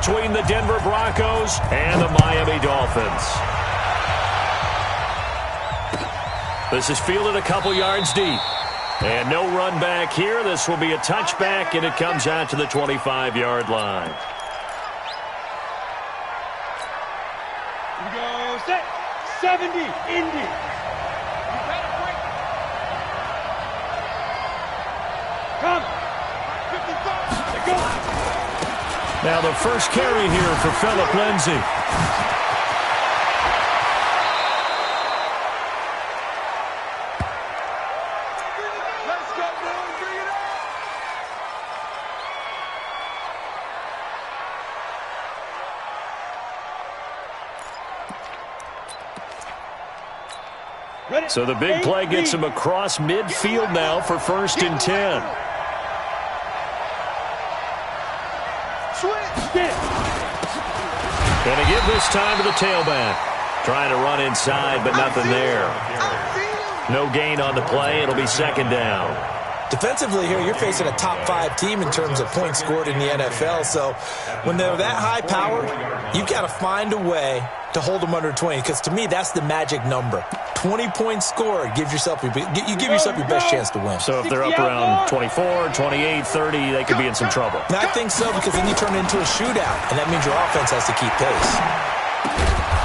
between the Denver Broncos and the Miami Dolphins. This is fielded a couple yards deep. And no run back here. This will be a touchback, and it comes out to the 25-yard line. Here we go. Set. 70. Indy. Come. 55. Go. Now the first carry here for Phillip Lindsay. So the big play gets him across midfield now for 1st and 10. Going to give this time to the tailback. Trying to run inside, but nothing there. No gain on the play. It'll be 2nd down. Defensively here, you're facing a top 5 team in terms of points scored in the NFL. So when they're that high powered, you've got to find a way to hold them under 20. Because to me, that's the magic number. 20 points scored, you give yourself your best chance to win. So if they're up around 24, 28, 30, they could be in some trouble. And I think so, because then you turn it into a shootout, and that means your offense has to keep pace.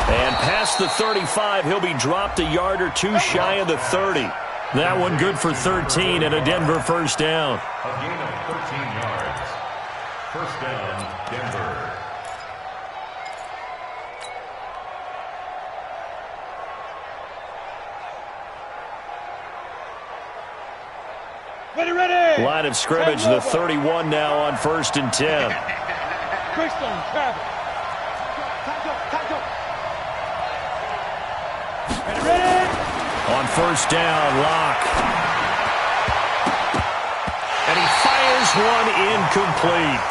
And past the 35, he'll be dropped a yard or two shy of the 30. That one good for 13 and a Denver first down. A gain of 13 yards. First down, Denver. Ready. Line of scrimmage, the 31 now on 1st and 10. Christian, Travis. Ready. On 1st down, Locke. And he fires one incomplete.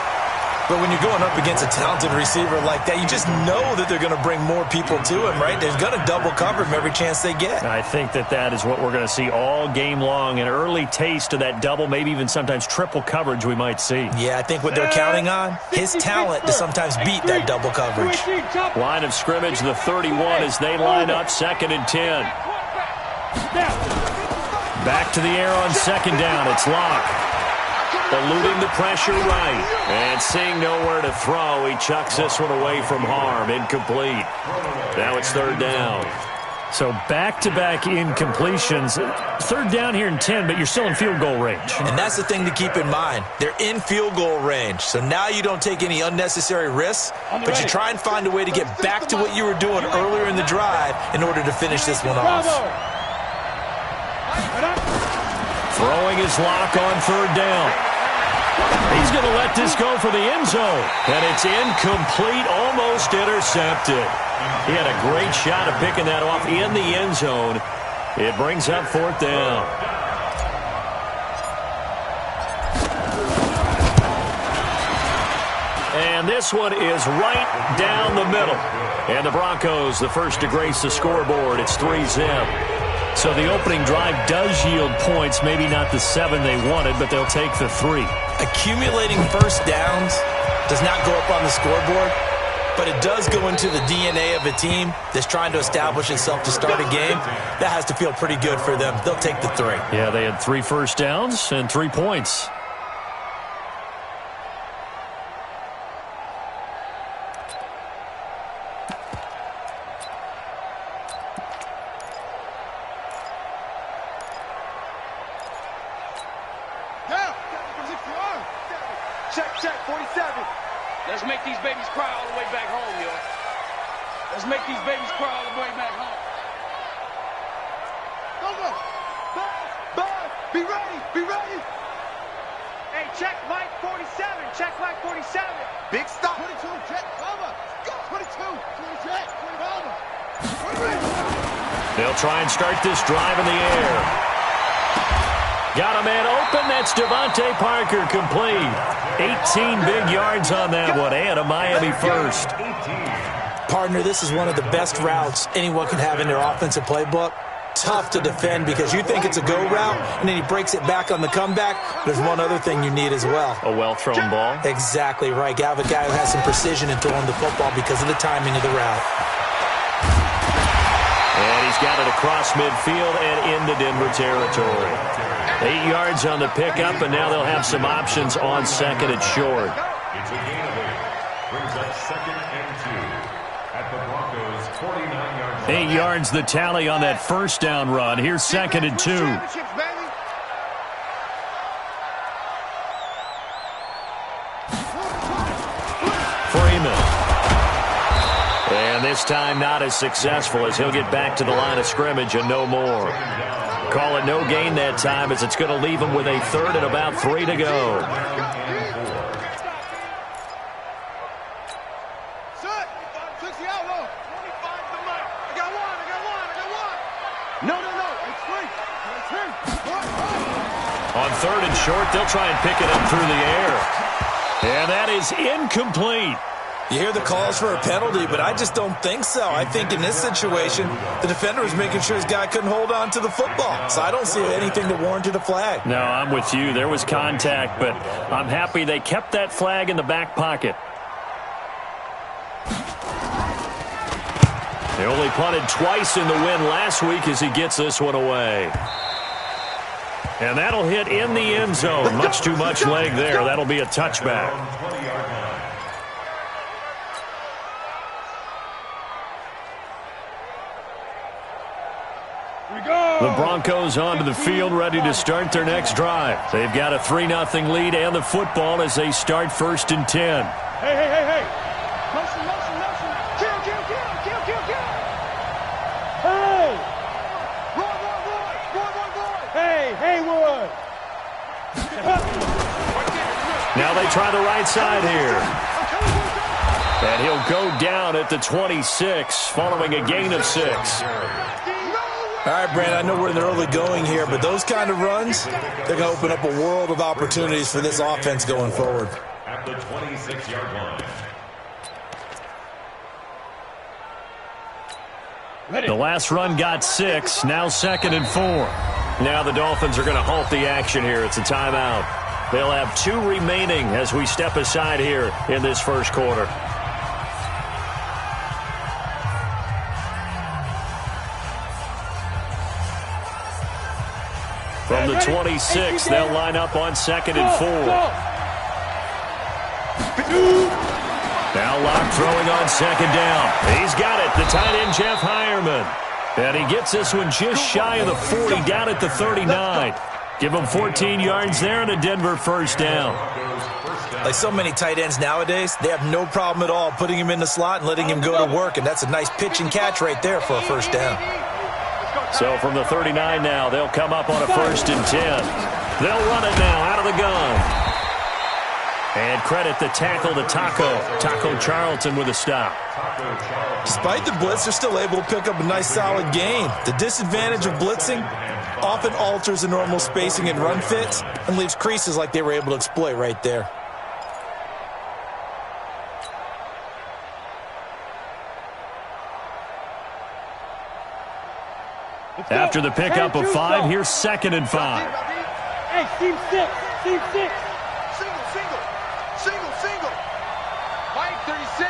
But when you're going up against a talented receiver like that, you just know that they're going to bring more people to him, right? They're going to double cover him every chance they get. I think that is what we're going to see all game long. An early taste of that double, maybe even sometimes triple coverage we might see. Yeah, I think what they're counting on, his talent to sometimes beat that double coverage. Line of scrimmage, the 31 as they line up, 2nd and 10. Back to the air on 2nd down. It's Locke. Eluding the pressure right. And seeing nowhere to throw, he chucks this one away from harm. Incomplete. Now it's 3rd down. So back-to-back incompletions. 3rd down here in 10, but you're still in field goal range. And that's the thing to keep in mind. They're in field goal range. So now you don't take any unnecessary risks, but you try and find a way to get back to what you were doing earlier in the drive in order to finish this one off. Throwing his Lock on 3rd down. He's going to let this go for the end zone. And it's incomplete, almost intercepted. He had a great shot of picking that off in the end zone. It brings up 4th down. And this one is right down the middle. And the Broncos, the first to grace the scoreboard. It's 3-zip. So the opening drive does yield points, maybe not the 7 they wanted, but they'll take the 3. Accumulating first downs does not go up on the scoreboard, but it does go into the DNA of a team that's trying to establish itself to start a game. That has to feel pretty good for them. They'll take the 3. Yeah, they had 3 first downs and 3 points. Check, 47. Let's make these babies cry all the way back home, yo. Let's make these babies cry all the way back home. Go. Bud, be ready. Hey, check Mike 47. Big stop. 22, check, cover. Go, 22, check, cover. They'll try and start this drive in the air. Got a man open. That's Devontae Parker, complete. 18 big yards on that one, and a Miami first. Partner, this is one of the best routes anyone could have in their offensive playbook. tough to defend because you think it's a go route, and then he breaks it back on the comeback. There's one other thing you need as well. A well-thrown ball? Exactly right. You have a guy who has some precision in throwing the football because of the timing of the route. And he's got it across midfield and into Denver territory. 8 yards on the pickup, and now they'll have some options on second and short. It's a gain of 8. Brings up 2nd and 2 at the Broncos' 49-yard line. 8 yards the tally on that first down run. Here's 2nd and 2. Freeman. And this time not as successful as he'll get back to the line of scrimmage and no more. Call it no gain that time as it's going to leave him with a third and about 3 to go. On 3rd and short, they'll try and pick it up through the air. And that is incomplete. You hear the calls for a penalty, but I just don't think so. I think in this situation, the defender was making sure his guy couldn't hold on to the football. So I don't see anything that warranted a flag. No, I'm with you. There was contact, but I'm happy they kept that flag in the back pocket. They only punted twice in the win last week as he gets this one away. And that'll hit in the end zone. Much too much leg there. That'll be a touchback. The Broncos onto the field, ready to start their next drive. They've got a 3-0 lead and the football as they start 1st and 10. Hey. Motion. Kill. Hey. Roy. Hey, Roy. Now they try the right side here. And he'll go down at the 26 following a gain of 6. All right, Brand, I know we're in the early going here, but those kind of runs, they're going to open up a world of opportunities for this offense going forward. At the 26-yard line. The last run got 6, now 2nd and 4. Now the Dolphins are going to halt the action here. It's a timeout. They'll have 2 remaining as we step aside here in this first quarter. From the 26, they'll line up on 2nd and 4. Now Locke throwing on 2nd down. He's got it, the tight end Jeff Heuerman. And he gets this one just shy of the 40, down at the 39. Give him 14 yards there and a Denver first down. Like so many tight ends nowadays, they have no problem at all putting him in the slot and letting him go to work. And that's a nice pitch and catch right there for a first down. So from the 39 now, they'll come up on a 1st and 10. They'll run it now out of the gun. And credit the tackle to Taco Charlton with a stop. Despite the blitz, they're still able to pick up a nice solid gain. The disadvantage of blitzing often alters the normal spacing and run fits and leaves creases like they were able to exploit right there. After the pickup of 5, here's 2nd and 5. Hey, team 6. Single. Line 36.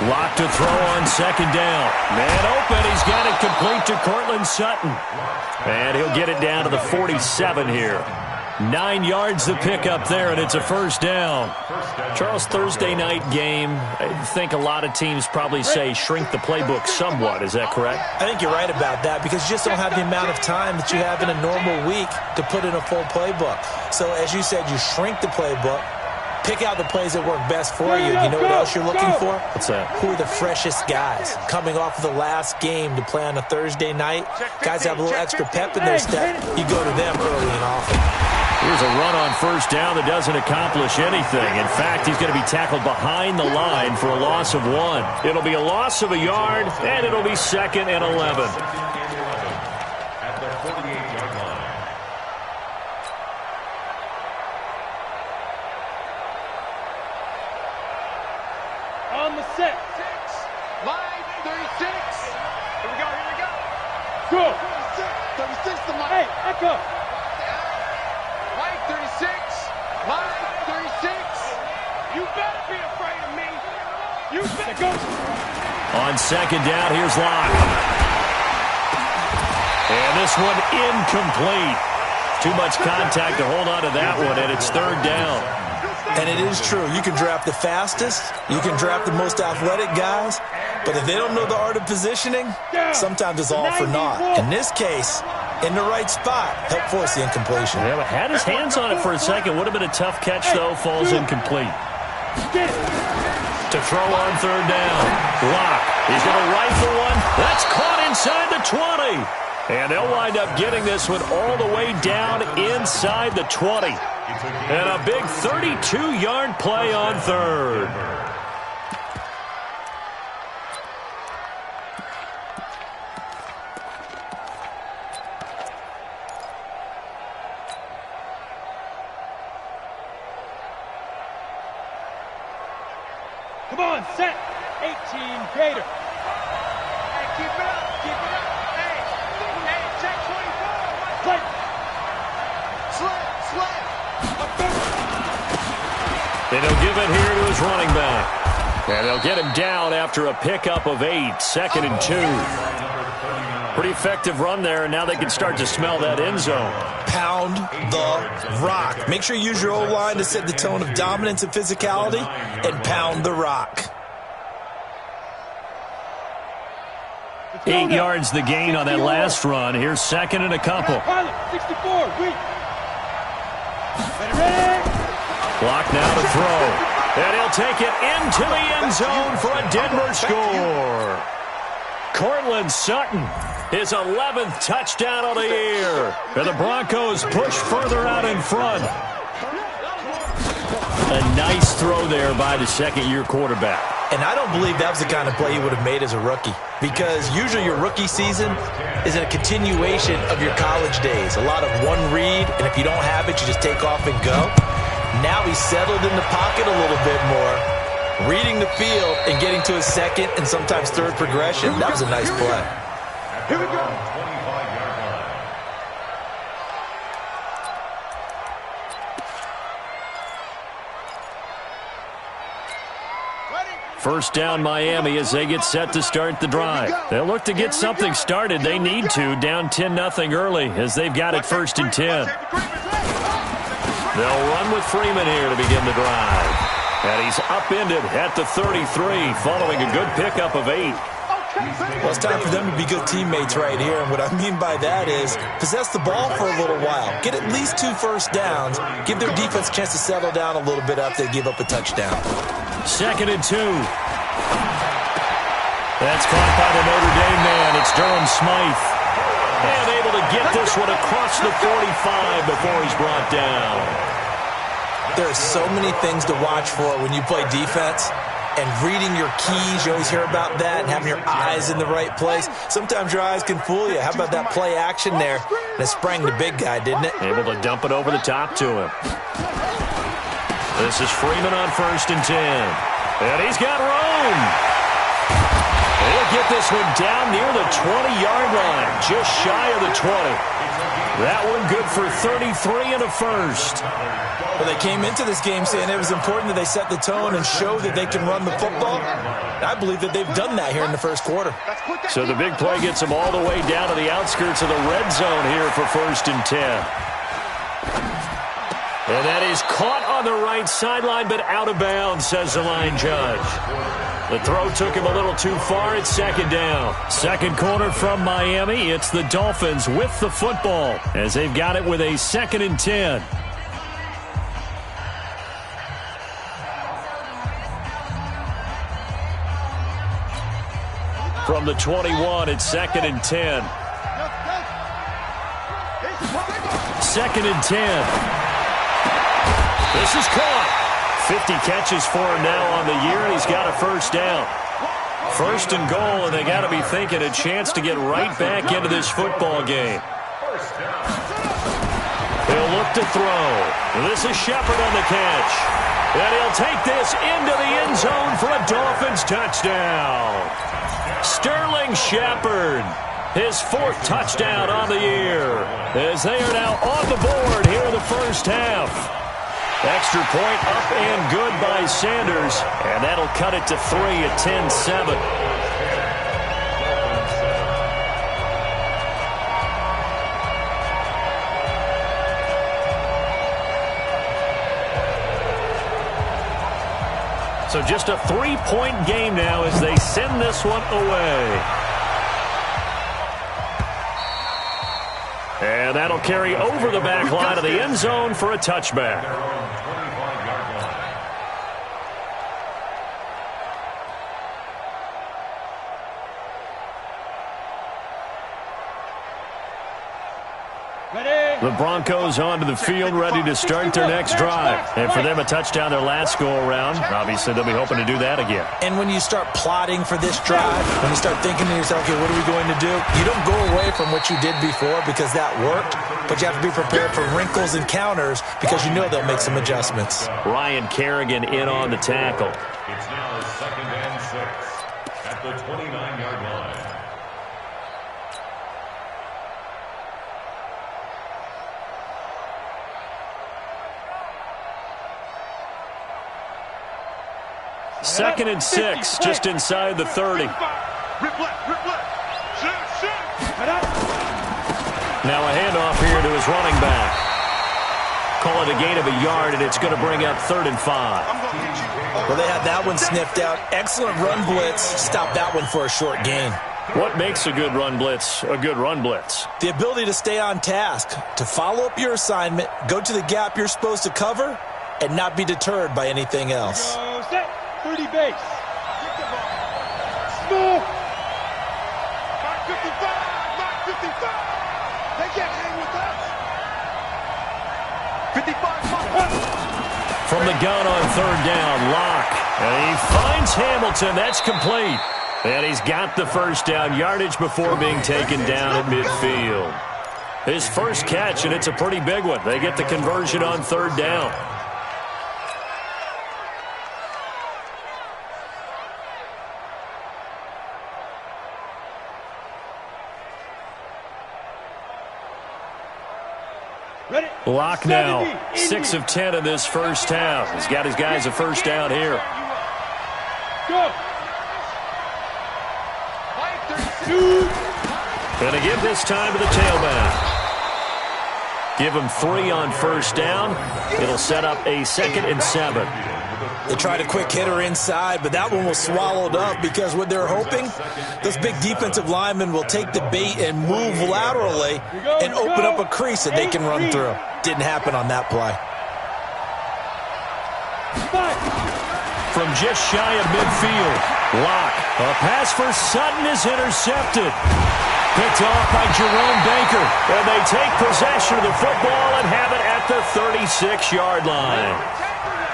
Locked to throw on 2nd down. Man open. He's got it complete to Cortland Sutton. And he'll get it down to the 47 here. 9 yards the pickup there, and it's a first down. Charles, Thursday night game, I think a lot of teams probably say shrink the playbook somewhat. Is that correct? I think you're right about that because you just don't have the amount of time that you have in a normal week to put in a full playbook. So as you said, you shrink the playbook, pick out the plays that work best for you. You know what else you're looking for? What's that? Who are the freshest guys coming off of the last game to play on a Thursday night? Guys have a little extra pep in their step. You go to them early and often. Here's a run on first down that doesn't accomplish anything. In fact, he's going to be tackled behind the line for a loss of 1. It'll be a loss of a yard, and it'll be 2nd and 11. At the 48-yard line. On the set. Line 36. Here we go, here we go. Go. 36 to Mike. Hey, echo. Mike 36. Mike 36. You better be afraid of me. You better go. On second down, here's Locke. And this one incomplete. Too much contact to hold on to that one, and it's third down. And it is true. You can draft the fastest. You can draft the most athletic guys. But if they don't know the art of positioning, sometimes it's all for naught. In this case, in the right spot, help force the incompletion. Yeah, but had his hands on it for a second. Would have been a tough catch, though. Falls incomplete. To throw on third down. Locke. He's going to rifle one. That's caught inside the 20. And they'll wind up getting this one all the way down inside the 20. And a big 32-yard play on third. Come on, set. 18, Gator. Hey, keep it up, keep it up. Hey, check 24. Play. Slip. And he'll give it here to his running back. And they'll get him down after a pickup of 8, 2nd and 2. Pretty effective run there, and now they can start to smell that end zone. Pound the rock. Make sure you use your O-line to set the tone of dominance and physicality, and pound the rock. 8 yards the gain on that last run. Here's 2nd and a couple. Pilot, 64, weak. Ready? Clock now to throw. And he'll take it into the end zone for a Denver score. Cortland Sutton, his 11th touchdown of the year. And the Broncos push further out in front. A nice throw there by the second-year quarterback. And I don't believe that was the kind of play he would have made as a rookie, because usually your rookie season is a continuation of your college days. A lot of one read, and if you don't have it, you just take off and go. Now he's settled in the pocket a little bit more, reading the field and getting to his second and sometimes third progression. That was a nice play. Here we go. First down Miami as they get set to start the drive. They'll look to get something started. They need to, down 10-0 early as they've got it 1st and 10. They'll run with Freeman here to begin the drive. And he's upended at the 33 following a good pickup of 8. Well, it's time for them to be good teammates right here. And what I mean by that is possess the ball for a little while. Get at least 2 first downs. Give their defense a chance to settle down a little bit after they give up a touchdown. 2nd and 2. That's caught by the Notre Dame man. It's Durham Smythe. And able to get this one across the 45 before he's brought down. There are so many things to watch for when you play defense. And reading your keys, you always hear about that, and having your eyes in the right place. Sometimes your eyes can fool you. How about that play action there? And it sprang the big guy, didn't it? Able to dump it over the top to him. This is Freeman on 1st and 10. And he's got room. He'll get this one down near the 20-yard line, just shy of the 20. That one good for 33 and a first. Well, they came into this game saying it was important that they set the tone and show that they can run the football. I believe that they've done that here in the first quarter. So the big play gets them all the way down to the outskirts of the red zone here for 1st and 10. And that is caught on the right sideline, but out of bounds, says the line judge. The throw took him a little too far. It's 2nd down. Second quarter from Miami. It's the Dolphins with the football as they've got it with a 2nd and 10. From the 21, it's 2nd and 10. 2nd and 10. This is caught. 50 catches for him now on the year, and he's got a first down. 1st and goal, and they got to be thinking a chance to get right back into this football game. He'll look to throw. This is Shepard on the catch. And he'll take this into the end zone for a Dolphins touchdown. Sterling Shepard, his 4th touchdown on the year, as they are now on the board here in the first half. Extra point up and good by Sanders, and that'll cut it to 3 at 10-7. So just a 3-point game now as they send this one away. And that'll carry over the back line of the end zone for a touchback. The Broncos onto the field, ready to start their next drive. And for them, a touchdown their last go-around. Obviously, they'll be hoping to do that again. And when you start plotting for this drive, when you start thinking to yourself, okay, what are we going to do? You don't go away from what you did before because that worked, but you have to be prepared for wrinkles and counters because you know they'll make some adjustments. Ryan Kerrigan in on the tackle. It's now 2nd and 6 at the 29-yard line. Second and 6, just inside the 30. Now a handoff here to his running back. Call it a gain of a yard, and it's going to bring up 3rd and 5. Well, they had that one sniffed out. Excellent run blitz. Stop that one for a short gain. What makes a good run blitz a good run blitz? The ability to stay on task, to follow up your assignment, go to the gap you're supposed to cover, and not be deterred by anything else. 30 base. Small. Mark 55. Mark 55. They can't hang with us. 55. From the gun on 3rd down, Locke. And he finds Hamilton. That's complete. And he's got the first down yardage before being taken down at midfield. His first catch, and it's a pretty big one. They get the conversion on 3rd down. Locke now, 6 of 10 in this first half. He's got his guys a first down here. Go. And again this time to the tailback. Give him 3 on first down. It'll set up a 2nd and 7. They tried a quick hitter inside, but that one was swallowed up because what they're hoping, those big defensive linemen will take the bait and move laterally and open up a crease that they can run through. Didn't happen on that play. From just shy of midfield, Locke. A pass for Sutton is intercepted. Picked off by Jerome Baker. And they take possession of the football and have it at the 36-yard line.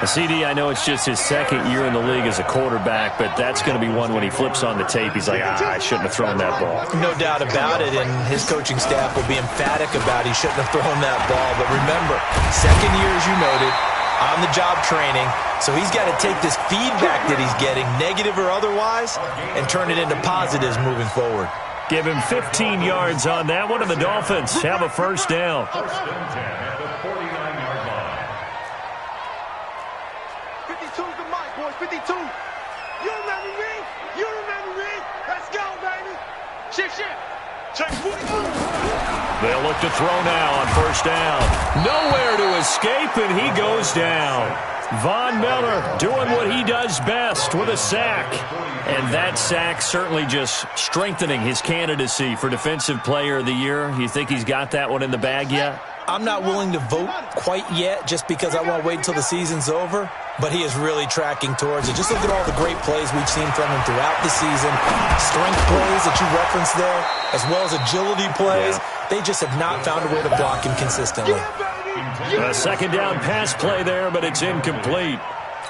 CD, I know it's just his 2nd year in the league as a quarterback, but that's going to be one when he flips on the tape. He's like, I shouldn't have thrown that ball. No doubt about it, and his coaching staff will be emphatic about he shouldn't have thrown that ball. But remember, 2nd year, as you noted, on-the-job training, so he's got to take this feedback that he's getting, negative or otherwise, and turn it into positives moving forward. Give him 15 yards on that one, and the Dolphins have a first down. 1st and 10 at the 49-yard line. 52's the mic, boys. 52. You remember me? You remember me? Let's go, baby. Shift. Check 40. They'll look to throw now on first down. Nowhere to escape, and he goes down. Von Miller doing what he does best with a sack. And that sack certainly just strengthening his candidacy for Defensive Player of the Year. You think he's got that one in the bag yet? I'm not willing to vote quite yet just because I want to wait until the season's over, but he is really tracking towards it. Just look at all the great plays we've seen from him throughout the season. Strength plays that you referenced there, as well as agility plays. They just have not found a way to block him consistently. A 2nd down pass play there, but it's incomplete.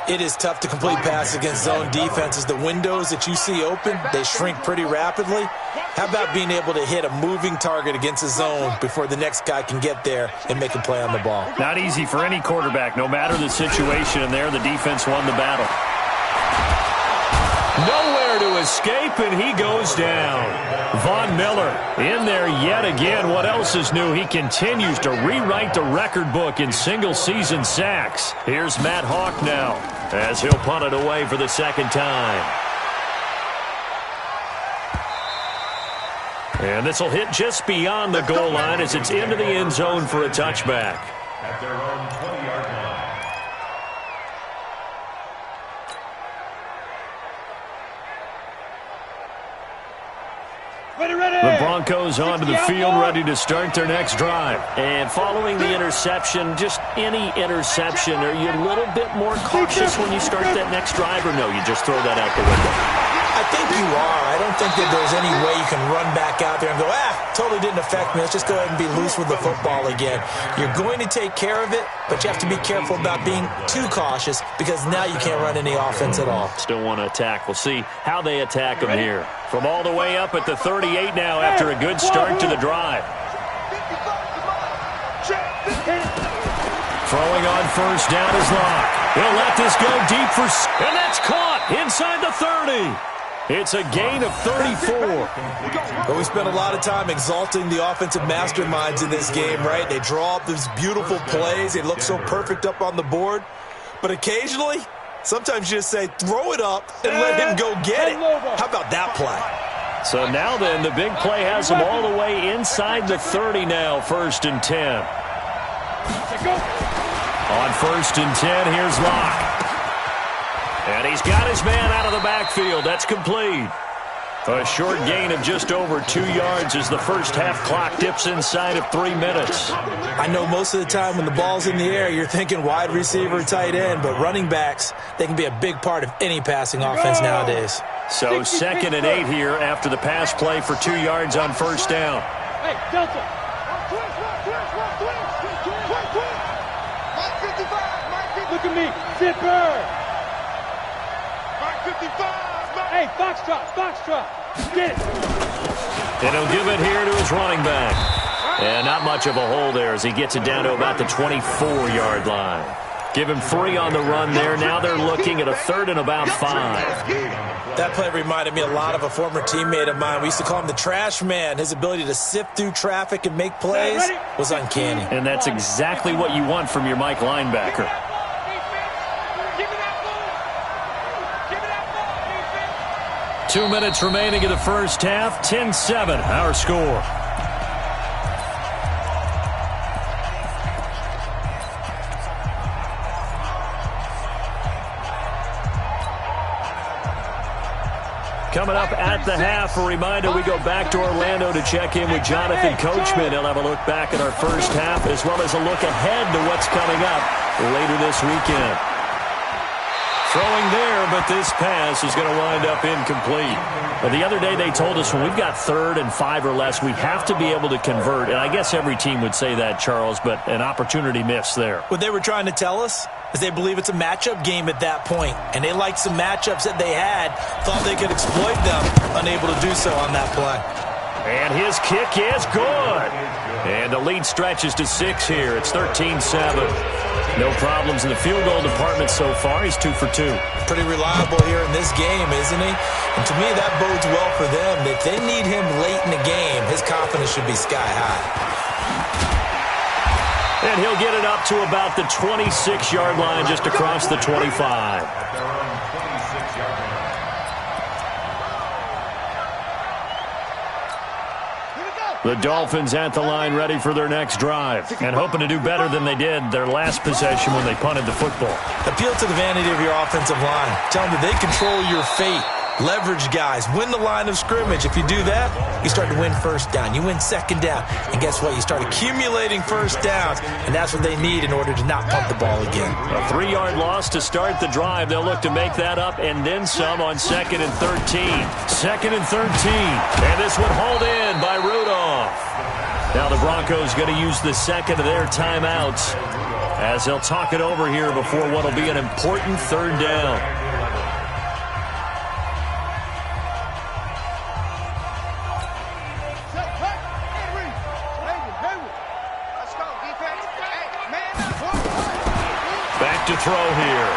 It is tough to complete passes against zone defenses. The windows that you see open, they shrink pretty rapidly. How about being able to hit a moving target against a zone before the next guy can get there and make a play on the ball? Not easy for any quarterback, no matter the situation, and there the defense won the battle. Nowhere to escape, and he goes down. Von Miller in there yet again. What else is new? He continues to rewrite the record book in single-season sacks. Here's Matt Hawk now as he'll punt it away for the second time. And this will hit just beyond the goal line as it's into the end zone for a touchback. At their own 20-yard line. The Broncos onto the field, ready to start their next drive. And following the interception, just any interception, are you a little bit more cautious when you start that next drive, or no, you just throw that out the window? I think you are. I don't think that there's any way you can run back out there and go, totally didn't affect me. Let's just go ahead and be loose with the football again. You're going to take care of it, but you have to be careful about being too cautious because now you can't run any offense at all. Still want to attack. We'll see how they attack them here. From all the way up at the 38 now after a good start to the drive. Throwing on first down is Locke. He'll let this go deep and that's caught inside the 30. It's a gain of 34. But we spent a lot of time exalting the offensive masterminds in this game, right? They draw up these beautiful plays. They look so perfect up on the board. But occasionally, sometimes you just say, throw it up and let him go get it. How about that play? So now then, the big play has him all the way inside the 30 now, 1st and 10. On 1st and 10, here's Locke. And he's got his man out of the backfield. That's complete. A short gain of just over 2 yards as the first half clock dips inside of 3 minutes. I know most of the time when the ball's in the air, you're thinking wide receiver, tight end, but running backs, they can be a big part of any passing offense nowadays. So 2nd and 8 here after the pass play for 2 yards on first down. Hey, Delta. Look at me. Zipper. Hey, Foxtrot. Get it. And he'll give it here to his running back. And not much of a hole there as he gets it down to about the 24-yard line. Give him 3 on the run there. Now they're looking at a 3rd and about 5. That play reminded me a lot of a former teammate of mine. We used to call him the trash man. His ability to sift through traffic and make plays was uncanny. And that's exactly what you want from your Mike linebacker. 2 minutes remaining in the first half. 10-7, our score. Coming up at the half, a reminder, we go back to Orlando to check in with Jonathan Coachman. He'll have a look back at our first half as well as a look ahead to what's coming up later this weekend. Throwing there, but this pass is going to wind up incomplete. But the other day they told us when we've got 3rd and 5 or less, we have to be able to convert. And I guess every team would say that, Charles, but an opportunity missed there. What they were trying to tell us is they believe it's a matchup game at that point. And they liked some matchups that they had, thought they could exploit them, unable to do so on that play. And his kick is good. And the lead stretches to 6 here. It's 13-7. No problems in the field goal department so far. He's 2 for 2. Pretty reliable here in this game, isn't he? And to me, that bodes well for them. If they need him late in the game, his confidence should be sky high. And he'll get it up to about the 26-yard line, just across the 25. The Dolphins at the line ready for their next drive and hoping to do better than they did their last possession when they punted the football. Appeal to the vanity of your offensive line. Tell them that they control your fate. Leverage guys. Win the line of scrimmage. If you do that, you start to win first down. You win second down. And guess what? You start accumulating first downs. And that's what they need in order to not punt the ball again. A 3-yard loss to start the drive. They'll look to make that up and then some on 2nd and 13. 2nd and 13. And this one hauled in by Rudolph. Now the Broncos going to use the second of their timeouts. as they'll talk it over here before what will be an important third down. Back to throw here.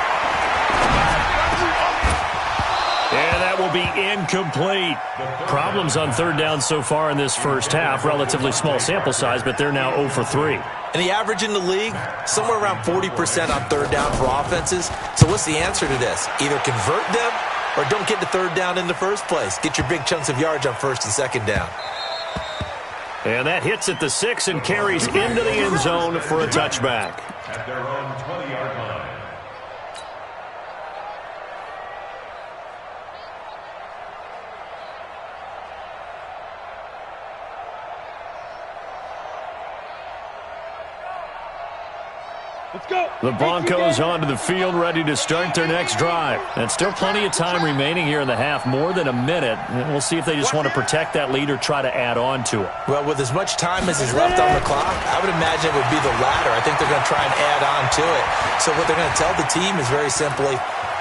And that will be incomplete. Problems on third down so far in this first half. Relatively small sample size, but they're now 0 for 3. And the average in the league, somewhere around 40% on third down for offenses. So what's the answer to this? Either convert them or don't get the third down in the first place. Get your big chunks of yards on first and second down. And that hits at the 6 and carries into the end zone for a touchback. At their own 20-yard line. Let's go. The Broncos onto the field, ready to start their next drive. And still plenty of time remaining here in the half, more than a minute. And we'll see if they just want to protect that lead or try to add on to it. Well, with as much time as is left on the clock, I would imagine it would be the latter. I think they're going to try and add on to it. So what they're going to tell the team is very simply,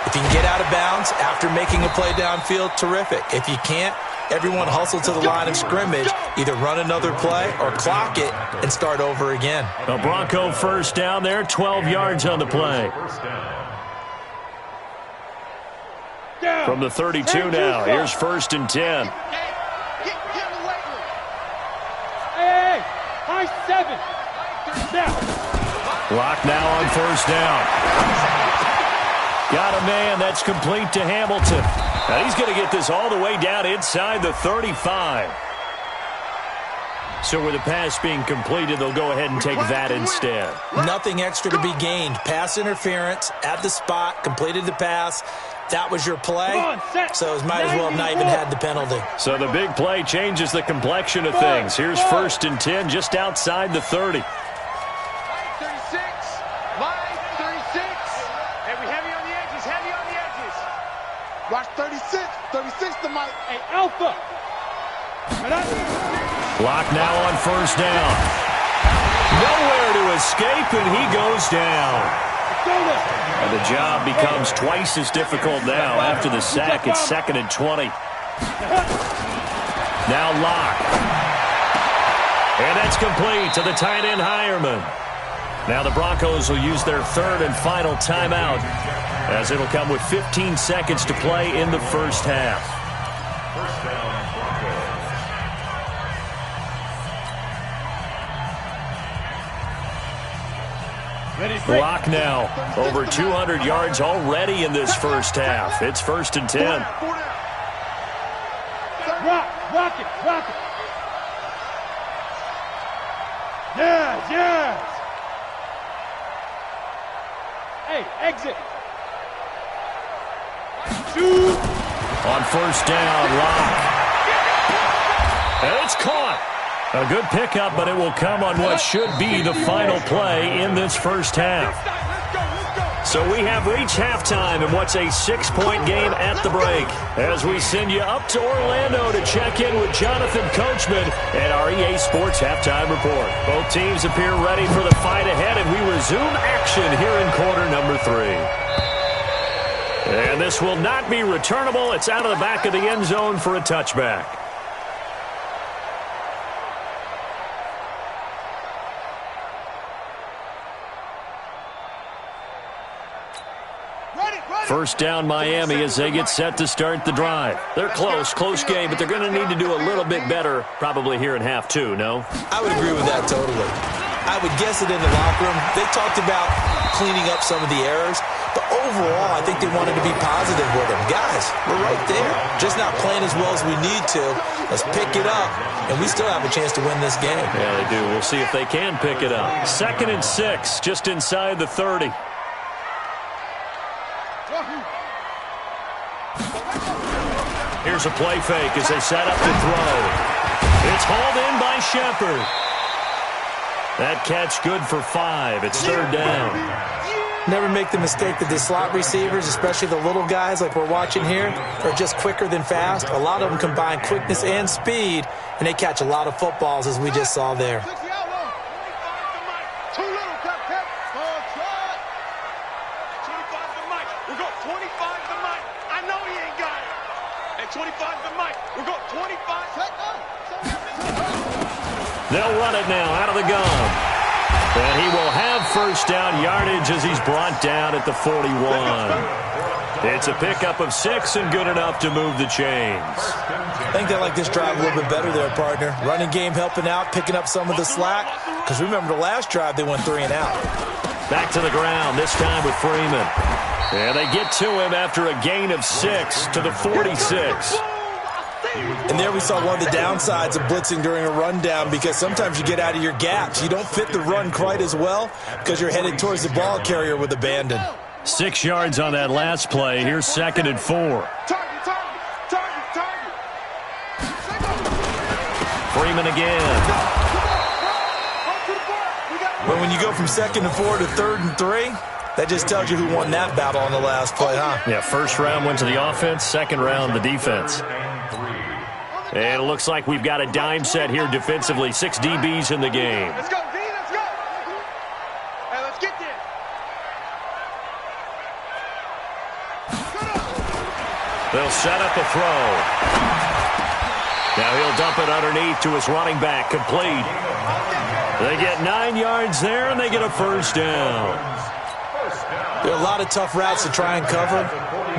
if you can get out of bounds after making a play downfield, terrific. If you can't, everyone hustle to the line of scrimmage, either run another play or clock it and start over again. A Bronco first down there, 12 yards on the play. From the 32 now, here's 1st and 10. Hey, high 7. Now. Lock now on 1st down. Got a man. That's complete to Hamilton. Now he's going to get this all the way down inside the 35. So with the pass being completed, they'll go ahead and take that instead. Nothing extra to be gained. Pass interference at the spot, completed the pass. That was your play, so it might as well have not even had the penalty. So the big play changes the complexion of things. Here's 1st and 10 just outside the 30. Watch 36. 36 to Mike. Hey, Alpha. Lock now on 1st down. Nowhere to escape, and he goes down. And the job becomes twice as difficult now after the sack. It's 2nd and 20. Now Lock. And that's complete to the tight end Hireman. Now the Broncos will use their 3rd and final timeout, as it'll come with 15 seconds to play in the first half. First down, Broncos. Lock now. Over 200 yards already in this first half. It's 1st and 10. Rock it. Yes. Hey, exit. Shoot. On 1st down, Lock. And it's caught. A good pickup, but it will come on what should be the final play in this first half. So we have reached halftime in what's a 6-point game at the break, as we send you up to Orlando to check in with Jonathan Coachman and our EA Sports Halftime Report. Both teams appear ready for the fight ahead, and we resume action here in quarter number 3. And this will not be returnable. It's out of the back of the end zone for a touchback. First down Miami as they get set to start the drive. They're close game, but they're going to need to do a little bit better probably here in half 2, no? I would agree with that totally. I would guess it in the locker room. They talked about cleaning up some of the errors, but overall I think they wanted to be positive with them. Guys, we're right there. Just not playing as well as we need to. Let's pick it up, and we still have a chance to win this game. Yeah, they do. We'll see if they can pick it up. 2nd and 6, just inside the 30. Here's a play fake as they set up to throw. It's hauled in by Shepard. That catch good for 5. It's 3rd down. Never make the mistake that the slot receivers, especially the little guys like we're watching here, are just quicker than fast. A lot of them combine quickness and speed, and they catch a lot of footballs, as we just saw there. We're going 25 to Mike. I know he ain't got it. And 25 to Mike. We're going 25. They'll run it now out of the gun. And he will have first down yardage as he's brought down at the 41. It's a pickup of 6 and good enough to move the chains. I think they like this drive a little bit better there, partner. Running game helping out, picking up some of the slack. Because remember the last drive, they went 3 and out. Back to the ground, this time with Freeman. And they get to him after a gain of 6 to the 46. And there we saw one of the downsides of blitzing during a rundown, because sometimes you get out of your gaps. You don't fit the run quite as well because you're headed towards the ball carrier with abandon. 6 yards on that last play. Here's 2nd and 4. Freeman again. But when you go from 2nd and 4 to 3rd and 3, that just tells you who won that battle on the last play, huh? Yeah, first round went to the offense, second round the defense. And it looks like we've got a dime set here defensively. 6 DBs in the game. Let's go, D, let's go. Hey, let's get there. They'll set up a throw. Now he'll dump it underneath to his running back. Complete. They get 9 yards there, and they get a first down. There are a lot of tough routes to try and cover.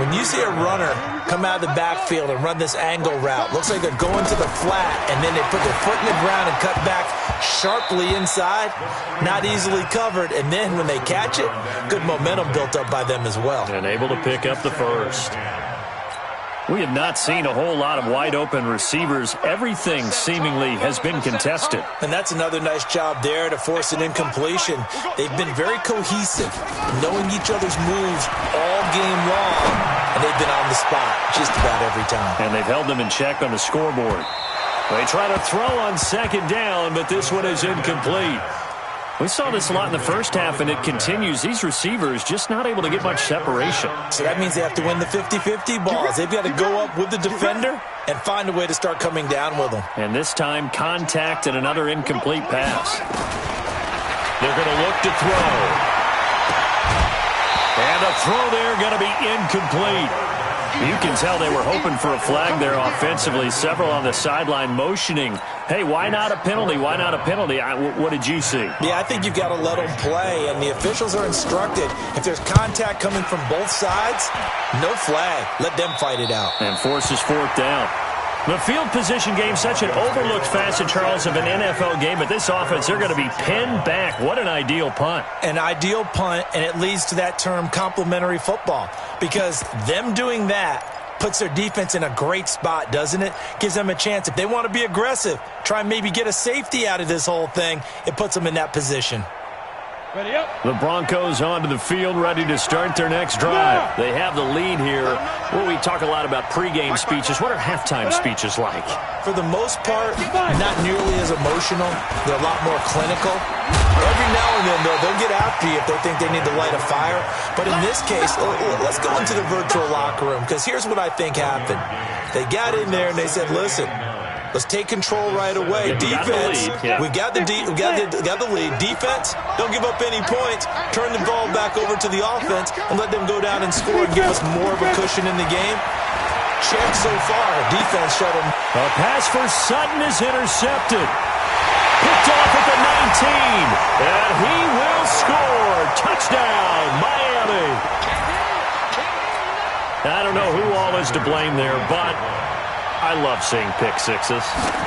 When you see a runner come out of the backfield and run this angle route, looks like they're going to the flat, and then they put their foot in the ground and cut back sharply inside, not easily covered, and then when they catch it, good momentum built up by them as well. And able to pick up the first. We have not seen a whole lot of wide-open receivers. Everything seemingly has been contested. And that's another nice job there to force an incompletion. They've been very cohesive, knowing each other's moves all game long, and they've been on the spot just about every time. And they've held them in check on the scoreboard. They try to throw on 2nd down, but this one is incomplete. We saw this a lot in the first half, and it continues. These receivers just not able to get much separation. So that means they have to win the 50-50 balls. They've got to go up with the defender and find a way to start coming down with them. And this time, contact and another incomplete pass. They're going to look to throw. And a throw there going to be incomplete. You can tell they were hoping for a flag there offensively. Several on the sideline motioning, hey, why not a penalty? Why not a penalty? What did you see? Yeah, I think you've got to let them play, and the officials are instructed. If there's contact coming from both sides, no flag. Let them fight it out. And forces 4th down. The field position game, such an overlooked facet, Charles, of an NFL game, but this offense, they're going to be pinned back. What an ideal punt. An ideal punt, and it leads to that term complementary football, because them doing that puts their defense in a great spot, doesn't it? Gives them a chance. If they want to be aggressive, try and maybe get a safety out of this whole thing, it puts them in that position. Ready up. The Broncos onto the field, ready to start their next drive. They have the lead here. Well, we talk a lot about pregame speeches. What are halftime speeches like? For the most part, not nearly as emotional. They're a lot more clinical. Every now and then, though, they'll get after you if they think they need to light a fire. But in this case, let's go into the virtual locker room, because here's what I think happened. They got in there and they said, listen, let's take control right away. Defense, we got the lead. Defense, don't give up any points. Turn the ball back over to the offense and let them go down and score and give us more of a cushion in the game. Check so far. Defense shut them. A pass for Sutton is intercepted. Picked off at the 19. And he will score. Touchdown, Miami. I don't know who all is to blame there, but I love seeing pick sixes.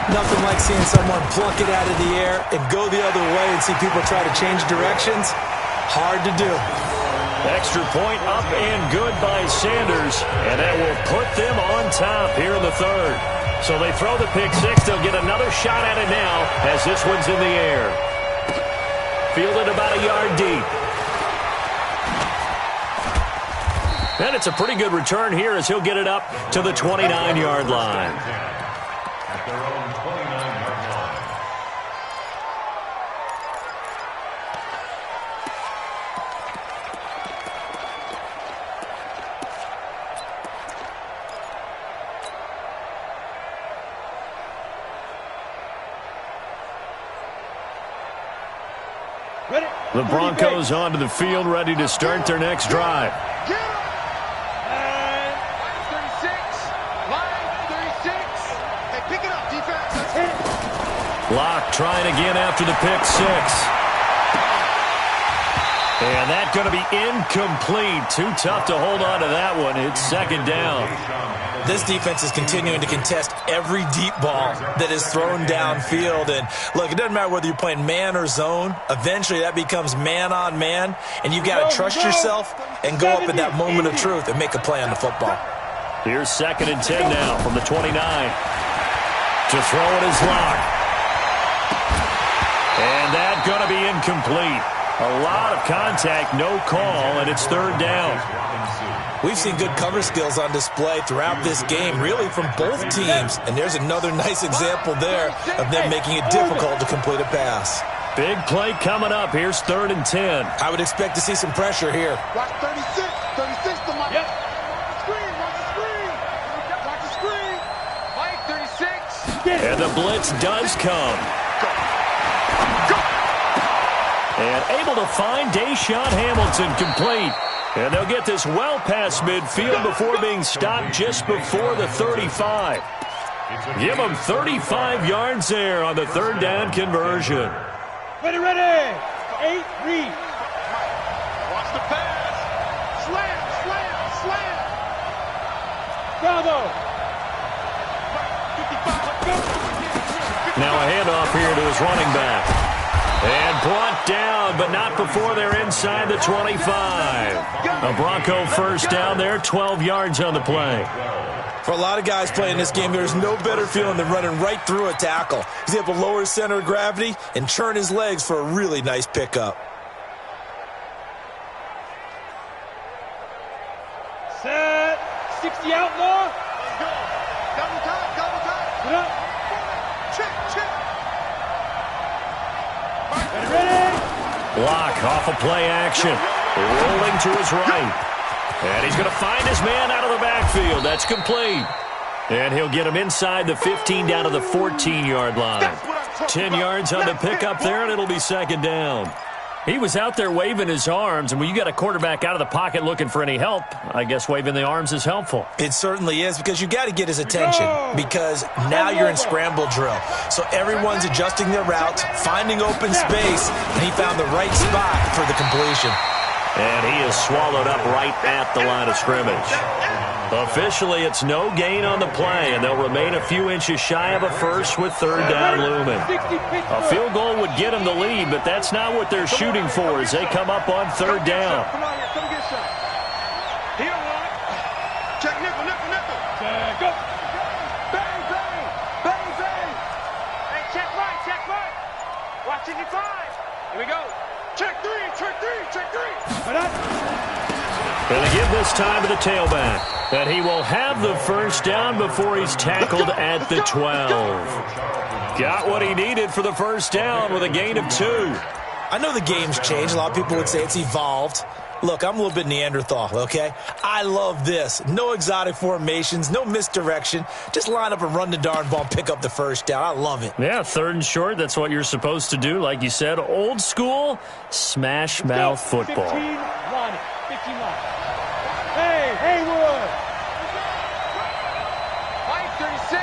Nothing like seeing someone pluck it out of the air and go the other way and see people try to change directions. Hard to do. Extra point up and good by Sanders, and that will put them on top here in the 3rd. So they throw the pick six. They'll get another shot at it now as this one's in the air. Fielded about a yard deep. And it's a pretty good return here as he'll get it up to the 29-yard line. At their own 29-yard line. Ready. The Broncos onto the field, ready to start their next drive. Trying again after the pick six. And that's going to be incomplete. Too tough to hold on to that one. It's second down. This defense is continuing to contest every deep ball that is thrown downfield. And, look, it doesn't matter whether you're playing man or zone. Eventually, that becomes man-on-man. And you've got to trust yourself and go up in that moment of truth and make a play on the football. Here's 2nd and 10 now from the 29. To throw it is Locke. And that's going to be incomplete. A lot of contact, no call, and it's 3rd down. We've seen good cover skills on display throughout this game, really from both teams. And there's another nice example there of them making it difficult to complete a pass. Big play coming up. Here's 3rd and 10. I would expect to see some pressure here. Watch 36. 36 to Mike. Yep. Screen. Watch the screen. Watch the screen. Mike, 36. And the blitz does come. And able to find Deshaun Hamilton complete. And they'll get this well past midfield before being stopped just before the 35. Give them 35 yards there on the 3rd down conversion. Ready, ready. 8, read. Watch the pass. Slam. Bravo. Now a handoff here to his running back. And brought down, but not before they're inside the 25. A Bronco first down there, 12 yards on the play. For a lot of guys playing this game, there's no better feeling than running right through a tackle. He's able to lower his center of gravity and turn his legs for a really nice pickup. Set. 60 outlaw. Let's go. Double time. Get up. Check. Ready. Block off of play action. Rolling to his right. And he's going to find his man out of the backfield. That's complete. And he'll get him inside the 15 down to the 14-yard line. 10 yards on the pickup there, and it'll be 2nd down. He was out there waving his arms, and when you got a quarterback out of the pocket looking for any help, I guess waving the arms is helpful. It certainly is, because you got to get his attention, because now you're in scramble drill. So everyone's adjusting their routes, finding open space, and he found the right spot for the completion. And he is swallowed up right at the line of scrimmage. Officially, it's no gain on the play, and they'll remain a few inches shy of a first with 3rd down looming. A field goal would get them the lead, but that's not what they're shooting for as they come up on 3rd down. Come on here. Come get shot. Here, one. Check nickel. Check up. Bang. Hey, check right. Watch it, 5. Here we go. Check 3. Right up. Going to give this time to the tailback. And he will have the first down before he's tackled at the 12. Got what he needed for the first down with a gain of 2. I know the game's changed. A lot of people would say it's evolved. Look, I'm a little bit Neanderthal, okay? I love this. No exotic formations, no misdirection. Just line up and run the darn ball and pick up the first down. I love it. Yeah, 3rd and short. That's what you're supposed to do. Like you said, old school, smash mouth football. 15 line. Hey, Haywood. Mike, 36.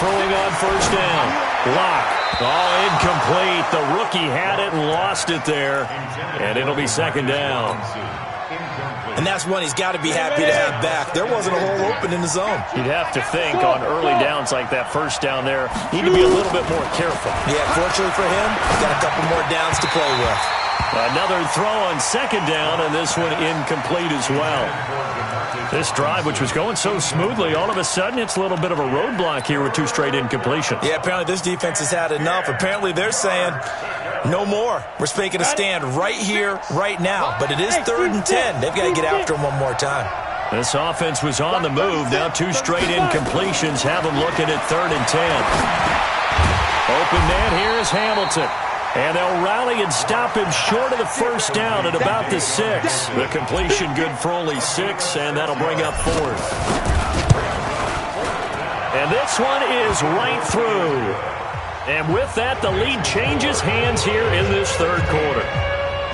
Throwing on first down. Block. Oh, incomplete. The rookie had it and lost it there. And it'll be 2nd down. And that's one he's got to be happy to have back. There wasn't a hole open in the zone. You'd have to think on early downs like that first down there, need to be a little bit more careful. Yeah, fortunately for him, he's got a couple more downs to play with. Another throw on 2nd down, and this one incomplete as well. This drive, which was going so smoothly, all of a sudden it's a little bit of a roadblock here with 2 straight incompletions. Yeah, apparently this defense has had enough. Apparently they're saying no more. We're making a stand right here, right now. But it is 3rd and 10. They've got to get after him one more time. This offense was on the move. Now 2 straight incompletions have them looking at 3rd and 10. Open man here is Hamilton. And they'll rally and stop him short of the first down at about the 6. The completion good for only 6, and that'll bring up 4th. And this one is right through. And with that, the lead changes hands here in this 3rd quarter.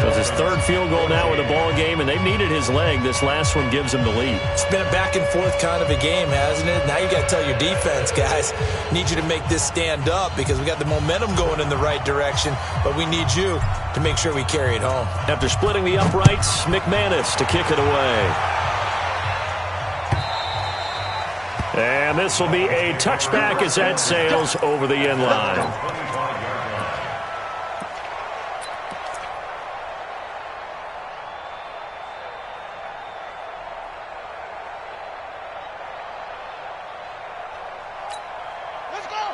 So it's his third field goal now in the ball game, and they've needed his leg. This last one gives him the lead. It's been a back-and-forth kind of a game, hasn't it? Now you got to tell your defense, guys, need you to make this stand up because we got the momentum going in the right direction, but we need you to make sure we carry it home. After splitting the uprights, McManus to kick it away. And this will be a touchback as that sails over the end line.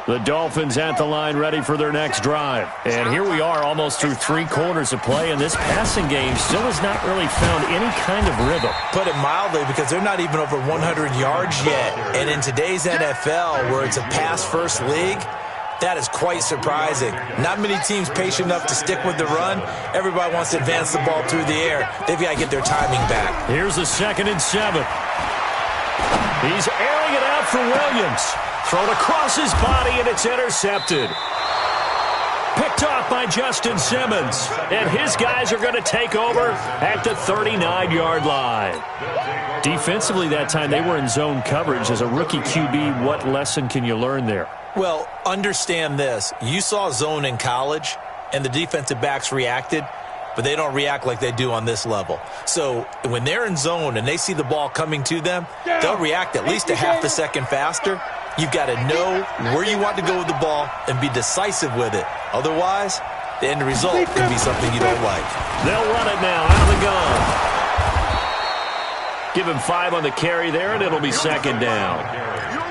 The Dolphins at the line ready for their next drive. And here we are almost through 3 quarters of play, and this passing game still has not really found any kind of rhythm. Put it mildly, because they're not even over 100 yards yet. And in today's NFL, where it's a pass-first league, that is quite surprising. Not many teams patient enough to stick with the run. Everybody wants to advance the ball through the air. They've got to get their timing back. Here's a 2nd and 7. He's airing it out for Williams. Thrown across his body, and it's intercepted. Picked off by Justin Simmons. And his guys are going to take over at the 39-yard line. Defensively that time, they were in zone coverage. As a rookie QB, what lesson can you learn there? Well, understand this. You saw zone in college, and the defensive backs reacted, but they don't react like they do on this level. So when they're in zone and they see the ball coming to them, they'll react at least a half a second faster. You've got to know where you want to go with the ball and be decisive with it. Otherwise, the end result can be something you don't like. They'll run it now out of the gun. Give him 5 on the carry there, and it'll be 2nd down.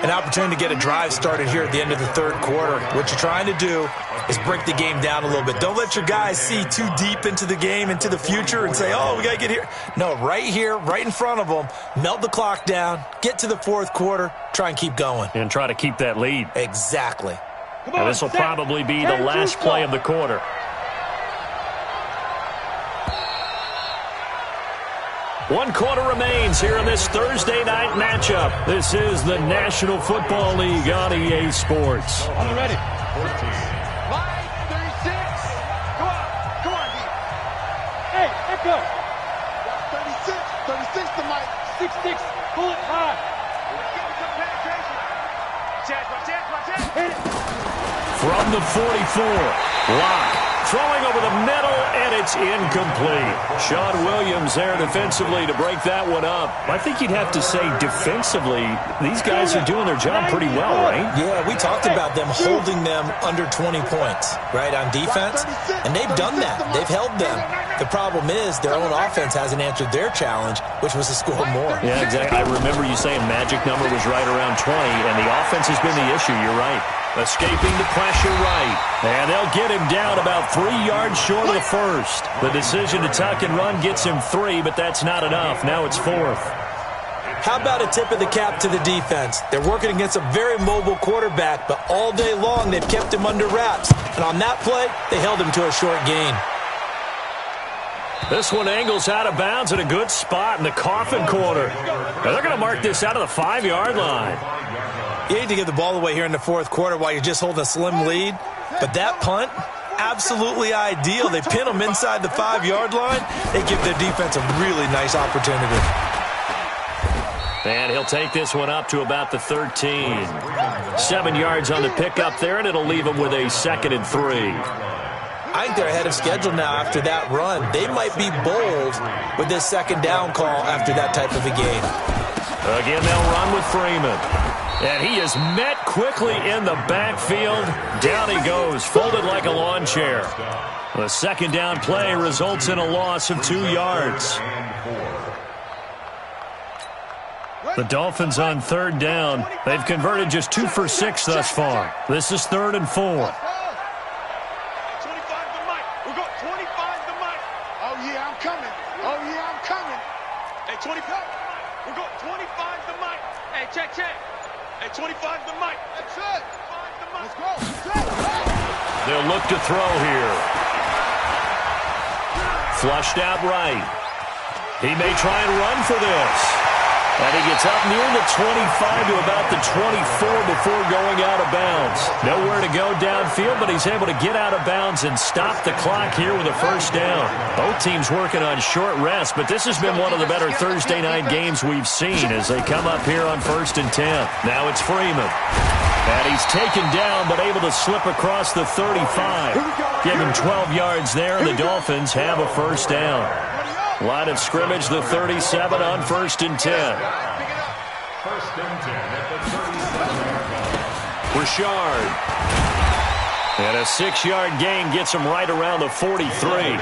An opportunity to get a drive started here at the end of the 3rd quarter. What you're trying to do is break the game down a little bit. Don't let your guys see too deep into the game, into the future, and say, oh, we got to get here. No, right here, right in front of them, melt the clock down, get to the 4th quarter, try and keep going. And try to keep that lead. Exactly. And this will probably be the last play of the quarter. One quarter remains here in this Thursday night matchup. This is the National Football League on EA Sports. I'm ready. 36. Come on, D. Hey, echo. 36. 36 to Mike. 6'6". Pull it high. Give him some penetration. Chance. Hit it. From the 44, Locke throwing over the middle, and it's incomplete. Sean Williams there defensively to break that one up. I think you'd have to say defensively, these guys are doing their job pretty well, right? Yeah, we talked about them holding them under 20 points, right, on defense, and they've done that. They've held them. The problem is their own offense hasn't answered their challenge, which was to score more. Yeah, exactly. I remember you saying magic number was right around 20, and the offense has been the issue. You're right. Escaping the pressure right. And they'll get him down about 3 yards short of the first. The decision to tuck and run gets him 3, but that's not enough. Now it's 4th. How about a tip of the cap to the defense? They're working against a very mobile quarterback, but all day long they've kept him under wraps. And on that play, they held him to a short gain. This one angles out of bounds at a good spot in the coffin corner. Now they're going to mark this out of the 5-yard line. You hate to give the ball away here in the 4th quarter while you're just holding a slim lead, but that punt, absolutely ideal. They pin them inside the 5-yard line. They give their defense a really nice opportunity. And he'll take this one up to about the 13. 7 yards on the pickup there, and it'll leave him with a 2nd and 3. I think they're ahead of schedule now after that run. They might be bold with this 2nd down call after that type of a game. Again, they'll run with Freeman. And he is met quickly in the backfield. Down he goes, folded like a lawn chair. The 2nd down play results in a loss of 2 yards. The Dolphins on 3rd down. They've converted just 2 for 6 thus far. This is 3rd and 4. 25 to Mike. We got 25 to Mike. Oh, yeah, I'm coming. Oh, yeah, I'm coming. Hey, 25. We got 25 to Mike. Hey, check. Hey, 25 to Mike. That's it. 25 to Mike. Let's go. They'll look to throw here. Flushed out right. He may try and run for this. And he gets up near the 25 to about the 24 before going out of bounds. Nowhere to go downfield, but he's able to get out of bounds and stop the clock here with a first down. Both teams working on short rest, but this has been one of the better Thursday night games we've seen as they come up here on 1st and 10. Now it's Freeman. And he's taken down, but able to slip across the 35. Give him 12 yards there, and the Dolphins have a first down. Line of scrimmage, the 37 on 1st and 10. 1st and 10 at the 37-yard line. Richard. And a 6-yard gain gets him right around the 43.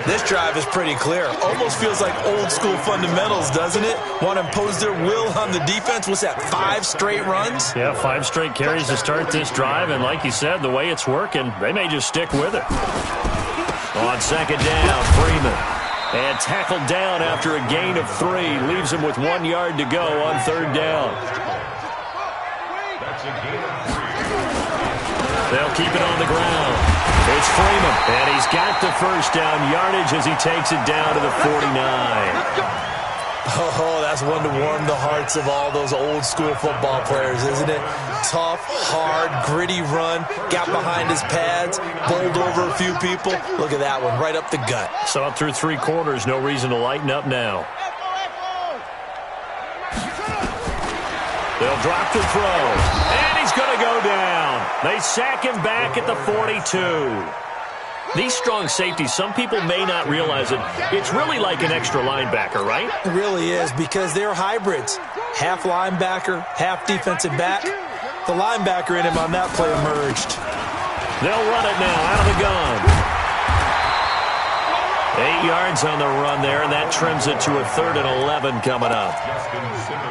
This drive is pretty clear. Almost feels like old school fundamentals, doesn't it? Want to impose their will on the defense. What's that, 5 straight runs? Yeah, 5 straight carries to start this drive. And like you said, the way it's working, they may just stick with it. On 2nd down, Freeman. And tackled down after a gain of 3. Leaves him with 1 yard to go on 3rd down. That's a gain of 3. They'll keep it on the ground. It's Freeman, and he's got the first down yardage as he takes it down to the 49. Oh, that's one to warm the hearts of all those old school football players, isn't it? Tough, hard, gritty run, got behind his pads, bowled over a few people. Look at that one, right up the gut. So up through 3 quarters, no reason to lighten up now. They'll drop the throw, and he's going to go down. They sack him back at the 42. These strong safeties, some people may not realize it. It's really like an extra linebacker, right? It really is, because they're hybrids. Half linebacker, half defensive back. The linebacker in him on that play emerged. They'll run it now out of the gun. 8 yards on the run there, and that trims it to a 3rd and 11 coming up.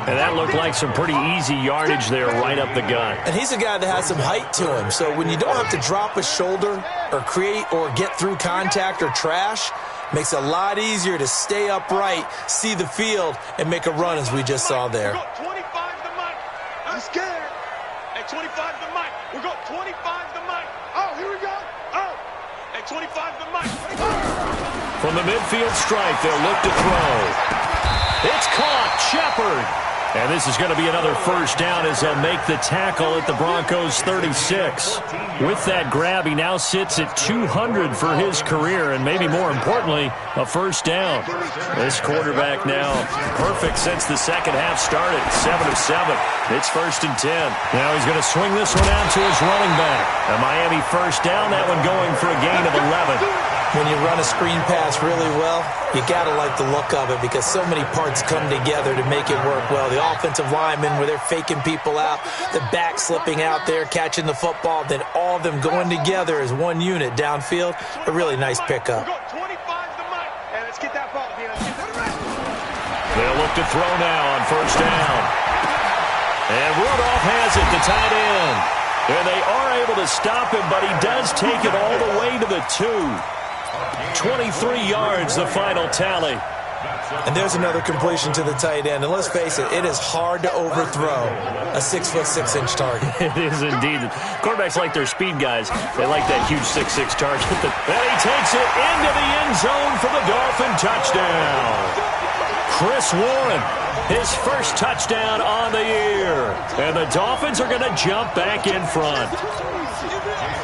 And that looked like some pretty easy yardage there right up the gut. And he's a guy that has some height to him, so when you don't have to drop a shoulder or create or get through contact or trash, makes it a lot easier to stay upright, see the field, and make a run as we just saw there. 25 to Mike. I'm scared. At 25 to Mike. We got 25 to Mike. Oh, here we go. Oh. At 25 to Mike. From the midfield stripe, they'll look to throw. It's caught. Shepard. And this is going to be another first down as they'll make the tackle at the Broncos' 36. With that grab, he now sits at 200 for his career, and maybe more importantly, a first down. This quarterback now perfect since the second half started, 7 of 7. It's 1st and 10. Now he's going to swing this one out to his running back. A Miami first down, that one going for a gain of 11. When you run a screen pass really well, you got to like the look of it because so many parts come together to make it work well. The offensive linemen, where they're faking people out, the back slipping out there, catching the football, then all of them going together as one unit downfield. A really nice pickup. They'll look to throw now on first down. And Rudolph has it, the tight end. And they are able to stop him, but he does take it all the way to the 2. 23 yards, the final tally. And there's another completion to the tight end. And let's face it, it is hard to overthrow a 6'6" target. It is indeed. Quarterbacks like their speed guys. They like that huge 6'6" target. And he takes it into the end zone for the Dolphin touchdown. Chris Warren, his first touchdown on the year. And the Dolphins are going to jump back in front.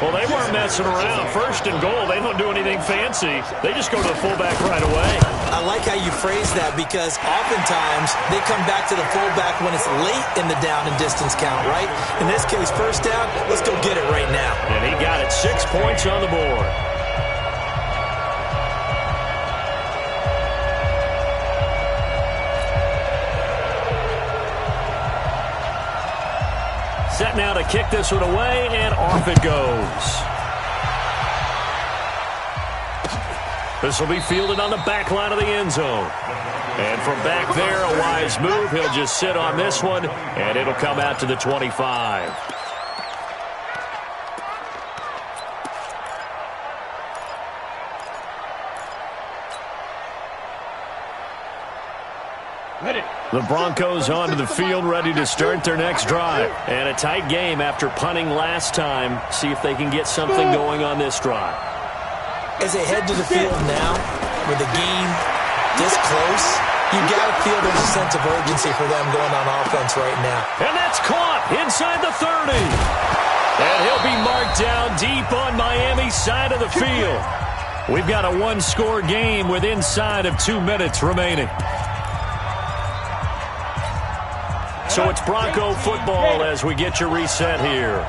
Well, they weren't messing around. 1st and goal, they don't do anything fancy. They just go to the fullback right away. I like how you phrase that because oftentimes they come back to the fullback when it's late in the down and distance count, right? In this case, first down, let's go get it right now. And he got it, 6 points on the board. Set now to kick this one away, and off it goes. This will be fielded on the back line of the end zone. And from back there, a wise move. He'll just sit on this one, and it'll come out to the 25. The Broncos onto the field, ready to start their next drive. And a tight game after punting last time. See if they can get something going on this drive. As they head to the field now, with the game this close, You got to feel there's a sense of urgency for them going on offense right now. And that's caught inside the 30. And he'll be marked down deep on Miami's side of the field. We've got a one-score game with inside of 2 minutes remaining. So it's Bronco football as we get you reset here.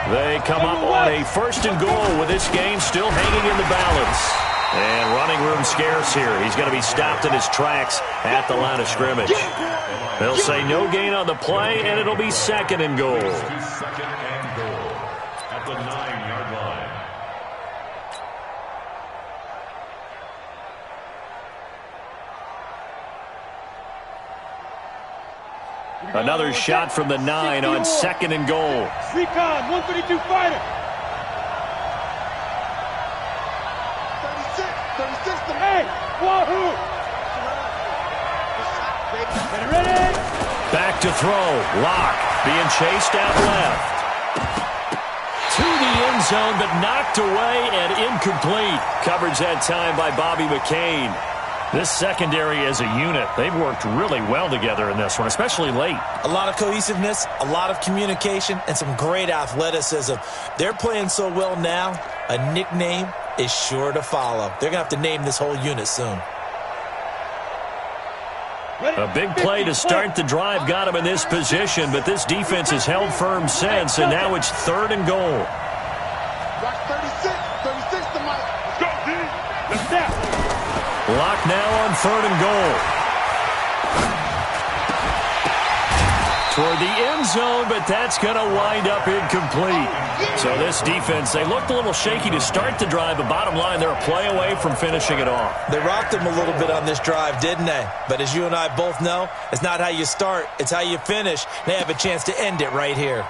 They come up on a 1st and goal with this game still hanging in the balance. And running room scarce here. He's going to be stopped in his tracks at the line of scrimmage. They'll say no gain on the play, and it'll be 2nd and goal. 2nd and goal at the 9-yard line. Another shot from the 9 on 2nd and goal. Recon, 132 fighter. 36 to Hey, wahoo! Ready? Back to throw. Lock being chased out left. To the end zone, but knocked away and incomplete. Coverage that time by Bobby McCain. This secondary as a unit, they've worked really well together in this one, especially late. A lot of cohesiveness, a lot of communication, and some great athleticism. They're playing so well now, a nickname is sure to follow. They're going to have to name this whole unit soon. A big play to start the drive got him in this position, but this defense has held firm since, and now it's 3rd and goal. Rock 36 to Mike. Let's go, D. Let's step. Lock now on 3rd and goal. Toward the end zone, but that's going to wind up incomplete. So this defense, they looked a little shaky to start the drive, but bottom line, they're a play away from finishing it off. They rocked them a little bit on this drive, didn't they? But as you and I both know, it's not how you start, it's how you finish. They have a chance to end it right here.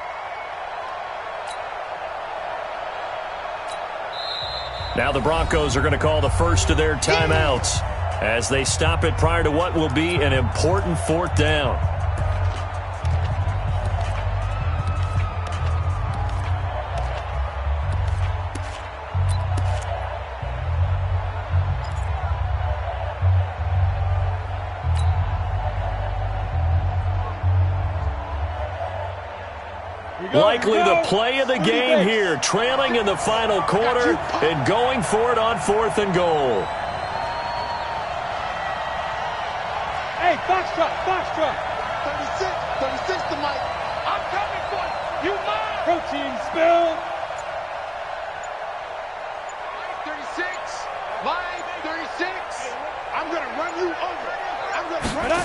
Now the Broncos are going to call the first of their timeouts as they stop it prior to what will be an important 4th down. Likely the play of the game here, trailing in the final quarter and going for it on 4th and goal. Hey, foxtrot. 36 to Mike. I'm coming for you. You mine. Protein spill. Line 36. I'm going to run you over. I'm going to run you.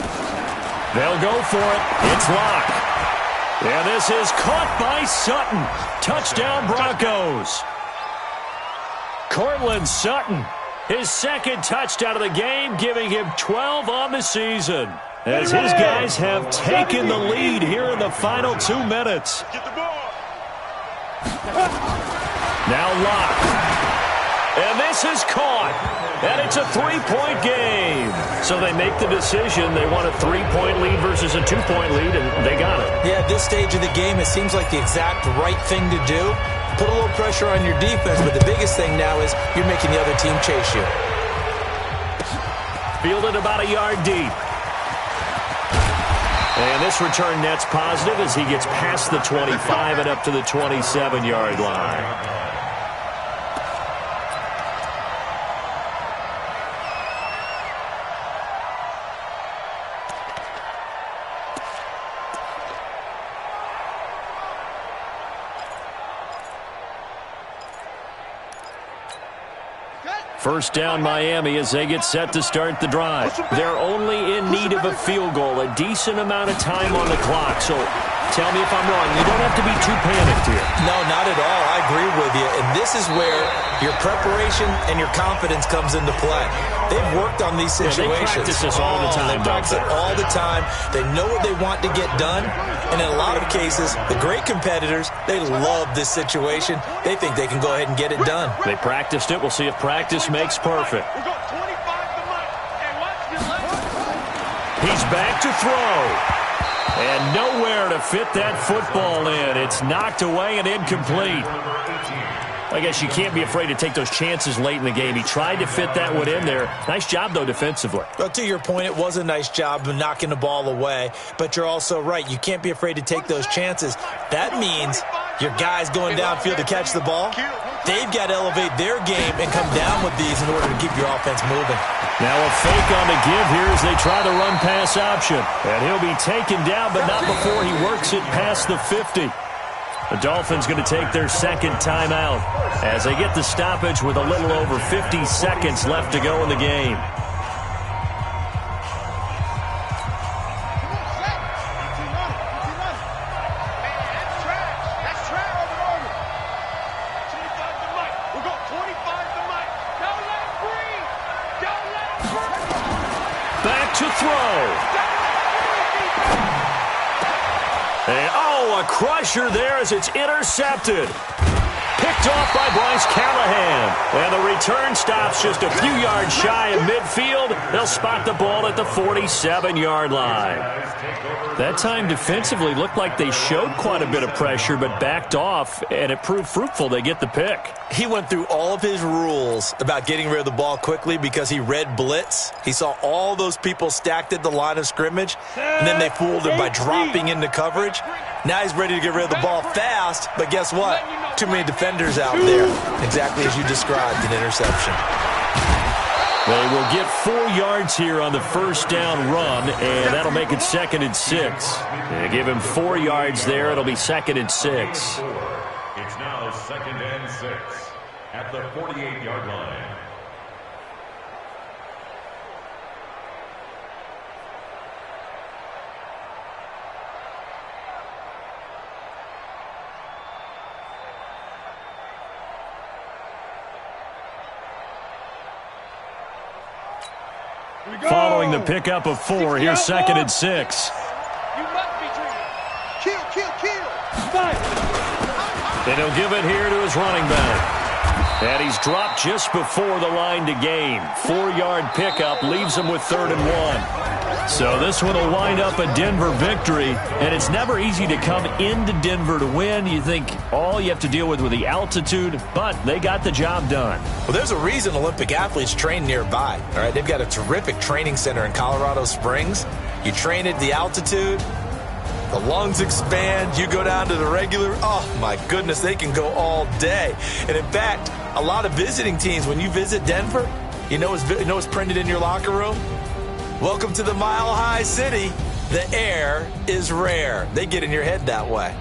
They'll go for it. It's Lock. And this is caught by Sutton. Touchdown Broncos. Cortland Sutton, his 2nd touchdown of the game, giving him 12 on the season. As his guys have taken the lead here in the final 2 minutes. Get the ball. Now Lock. And this is caught. And it's a 3-point game. So they make the decision. They want a 3-point lead versus a 2-point lead, and they got it. Yeah, at this stage of the game, it seems like the exact right thing to do. Put a little pressure on your defense, but the biggest thing now is you're making the other team chase you. Fielded about a yard deep. And this return net's positive as he gets past the 25 and up to the 27-yard line. First down Miami as they get set to start the drive. They're only in need of a field goal, a decent amount of time on the clock. So tell me if I'm wrong. You don't have to be too panicked here. No, not at all. I agree with you. And this is where your preparation and your confidence comes into play. They've worked on these situations. They practice this all the time. They practice it all the time. They know what they want to get done. And in a lot of cases, the great competitors, they love this situation. They think they can go ahead and get it done. They practiced it. We'll see if practice makes perfect. We're going 25 to Mike. And watch your legs. He's back to throw. And nowhere to fit that football in. It's knocked away and incomplete. I guess you can't be afraid to take those chances late in the game. He tried to fit that one in there. Nice job, though, defensively. Well, to your point, it was a nice job of knocking the ball away. But you're also right. You can't be afraid to take those chances. That means your guys going downfield to catch the ball, they've got to elevate their game and come down with these in order to keep your offense moving. Now a fake on the give here as they try the run-pass option. And he'll be taken down, but not before he works it past the 50. The Dolphins going to take their second timeout as they get the stoppage with a little over 50 seconds left to go in the game. Back to throw. And, a crusher there as it's intercepted. Picked off by Bryce Callahan. And the return stops just a few yards shy of midfield. They'll spot the ball at the 47-yard line. That time defensively looked like they showed quite a bit of pressure but backed off, and it proved fruitful. They get the pick. He went through all of his rules about getting rid of the ball quickly because he read blitz. He saw all those people stacked at the line of scrimmage, and then they fooled him by dropping into coverage. Now he's ready to get rid of the ball fast, but guess what? Too many defenders out there. Exactly as you described, an interception. They will get 4 yards here on the first down run, and that'll make it 2nd and 6. They give him 4 yards there. It'll be 2nd and 6. It's now 2nd and 6 at the 48-yard line. Following the pickup of 4, here's 2nd and 6. You must be dreaming. Kill. And he'll give it here to his running back. And he's dropped just before the line to gain. 4-yard pickup leaves him with 3rd and 1. So this one will wind up a Denver victory. And it's never easy to come into Denver to win. You think all you have to deal with the altitude, but they got the job done. Well, there's a reason Olympic athletes train nearby. All right, they've got a terrific training center in Colorado Springs. You train at the altitude, the lungs expand, you go down to the regular, oh my goodness, they can go all day. And in fact, a lot of visiting teams, when you visit Denver, you know what's printed in your locker room? Welcome to the Mile High City. The air is rare. They get in your head that way.